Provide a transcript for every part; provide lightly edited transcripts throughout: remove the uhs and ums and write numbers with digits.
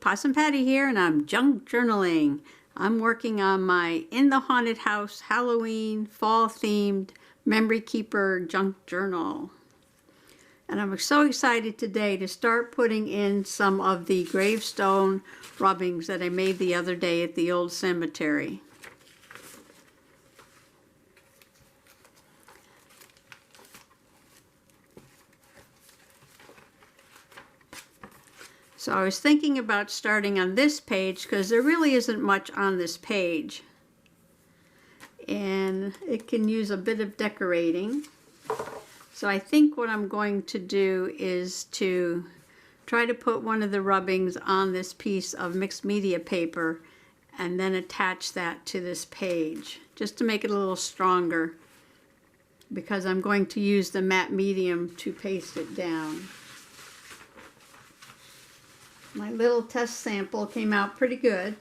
Possum Patty here, and I'm junk journaling. I'm working on my In the Haunted House Halloween fall themed memory keeper junk journal. And I'm so excited today to start putting in some of the gravestone rubbings that I made the other day at the old cemetery. So I was thinking about starting on this page because there really isn't much on this page. And it can use a bit of decorating. So I think what I'm going to do is to try to put one of the rubbings on this piece of mixed media paper and then attach that to this page just to make it a little stronger, because I'm going to use the matte medium to paste it down. My little test sample came out pretty good.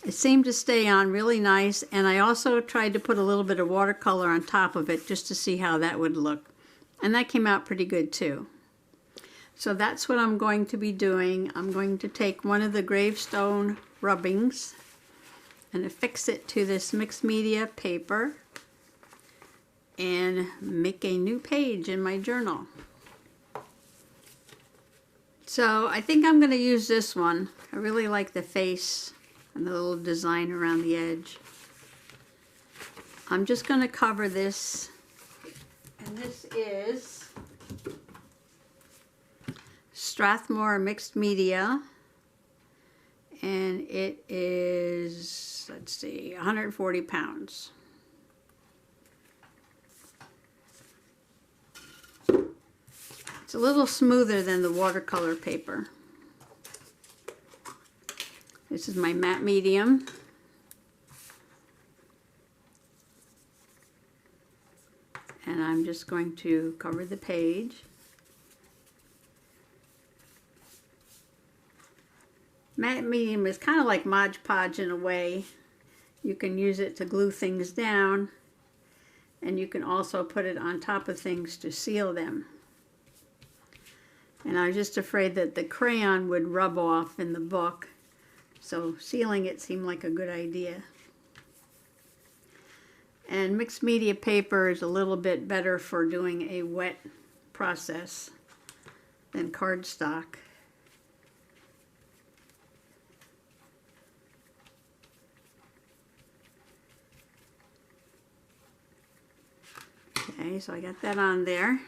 It seemed to stay on really nice, and I also tried to put a little bit of watercolor on top of it just to see how that would look. And that came out pretty good too. So that's what I'm going to be doing. I'm going to take one of the gravestone rubbings and affix it to this mixed media paper and make a new page in my journal. So I think I'm going to use this one. I really like the face and the little design around the edge. I'm just going to cover this, and this is Strathmore Mixed Media, and it is, let's see, 140 pounds. It's a little smoother than the watercolor paper. This is my matte medium. And I'm just going to cover the page. Matte medium is kind of like Mod Podge in a way. You can use it to glue things down, and you can also put it on top of things to seal them. And I was just afraid that the crayon would rub off in the book, so sealing it seemed like a good idea. And mixed media paper is a little bit better for doing a wet process than cardstock. Okay, so I got that on there.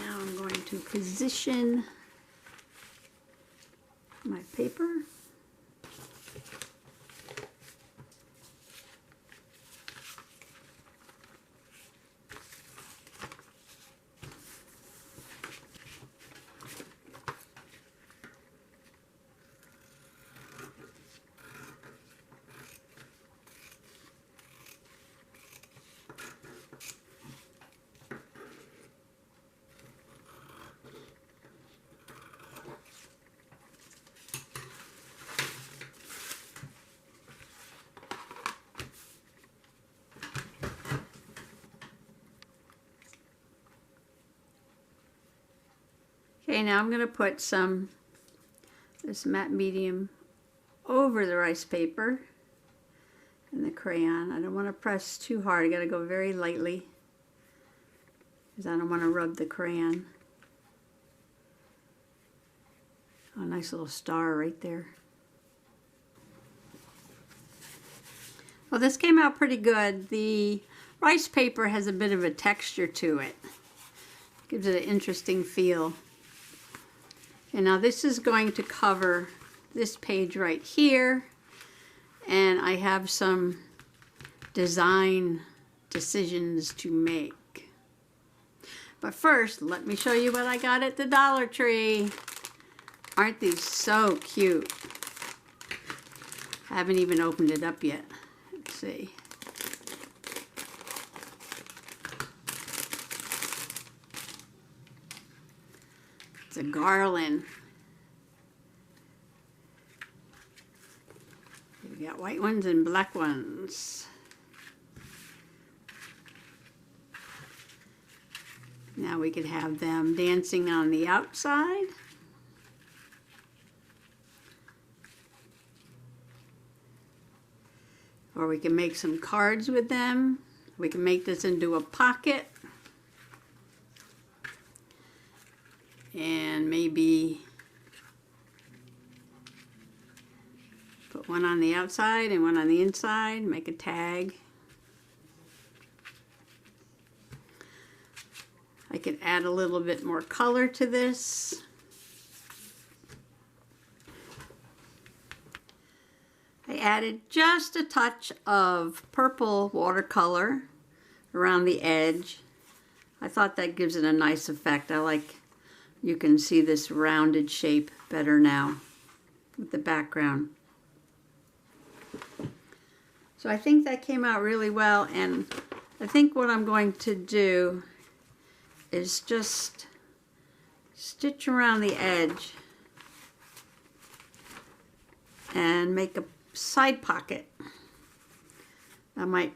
Now I'm going to position my paper. Okay, now I'm going to put this matte medium over the rice paper and the crayon. I don't want to press too hard. I got to go very lightly because I don't want to rub the crayon. Oh, a nice little star right there. Well, this came out pretty good. The rice paper has a bit of a texture to it. Gives it an interesting feel. And now this is going to cover this page right here, and I have some design decisions to make. But first, let me show you what I got at the Dollar Tree. Aren't these so cute? I haven't even opened it up yet. Let's see. It's a garland. We got white ones and black ones. Now we could have them dancing on the outside. Or we can make some cards with them. We can make this into a pocket. And maybe put one on the outside and one on the inside, make a tag. I could add a little bit more color to this. I added just a touch of purple watercolor around the edge. I thought that gives it a nice effect. You can see this rounded shape better now with the background. So I think that came out really well, and I think what I'm going to do is just stitch around the edge and make a side pocket. I might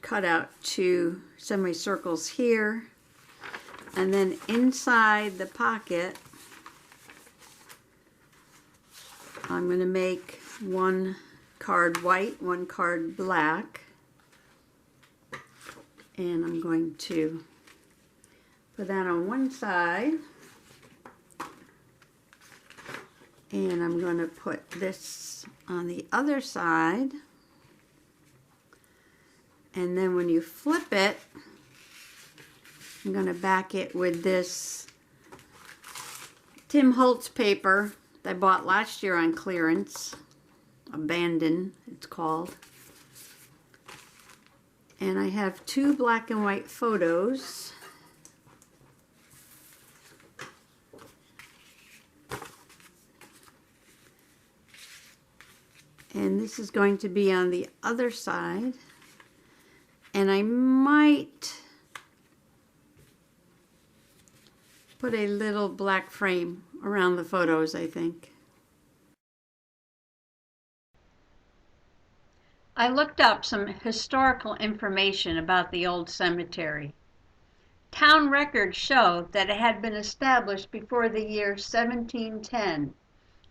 cut out 2 semicircles here, and then inside the pocket I'm going to make 1 card white, 1 card black, and I'm going to put that on one side, and I'm going to put this on the other side, and then when you flip it, I'm going to back it with this Tim Holtz paper that I bought last year on clearance, Abandon it's called, and I have 2 black and white photos. And this is going to be on the other side. And I might put a little black frame around the photos, I think. I looked up some historical information about the old cemetery. Town records show that it had been established before the year 1710.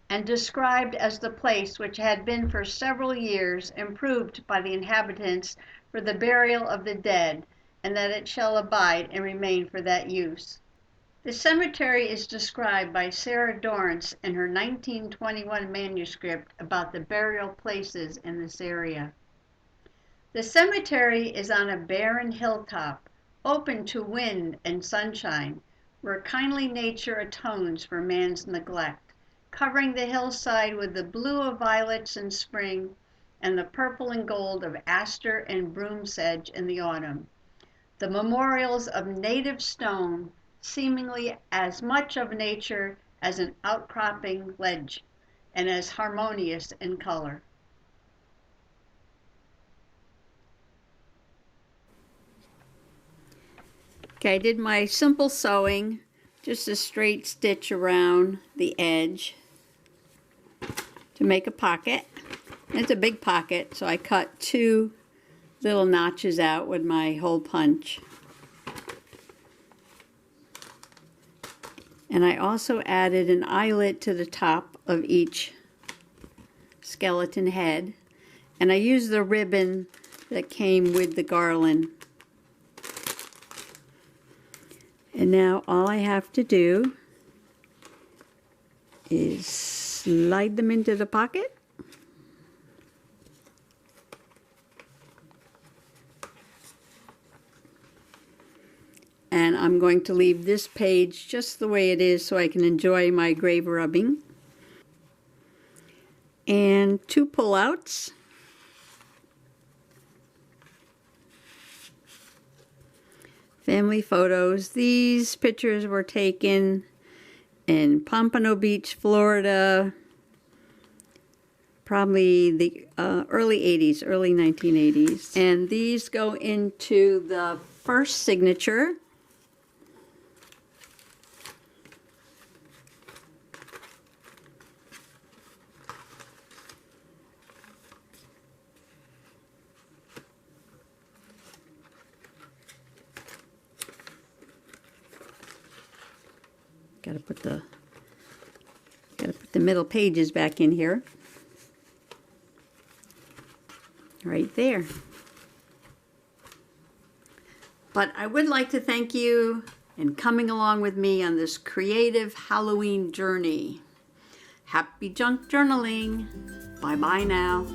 And described as the place which had been for several years improved by the inhabitants for the burial of the dead, and that it shall abide and remain for that use. The cemetery is described by Sarah Dorrance in her 1921 manuscript about the burial places in this area. The cemetery is on a barren hilltop, open to wind and sunshine, where kindly nature atones for man's neglect, covering the hillside with the blue of violets in spring and the purple and gold of aster and broom sedge in the autumn. The memorials of native stone, seemingly as much of nature as an outcropping ledge, and as harmonious in color. Okay, I did my simple sewing, just a straight stitch around the edge to make a pocket. It's a big pocket, so I cut 2 little notches out with my hole punch. And I also added an eyelet to the top of each skeleton head. And I used the ribbon that came with the garland. And now all I have to do is slide them into the pocket. And I'm going to leave this page just the way it is so I can enjoy my grave rubbing. And 2 pullouts. Family photos. These pictures were taken in Pompano Beach, Florida, probably the early 80s, early 1980s. And these go into the first signature. Gotta put the middle pages back in here. Right there. But I would like to thank you and coming along with me on this creative Halloween journey. Happy junk journaling. Bye-bye now.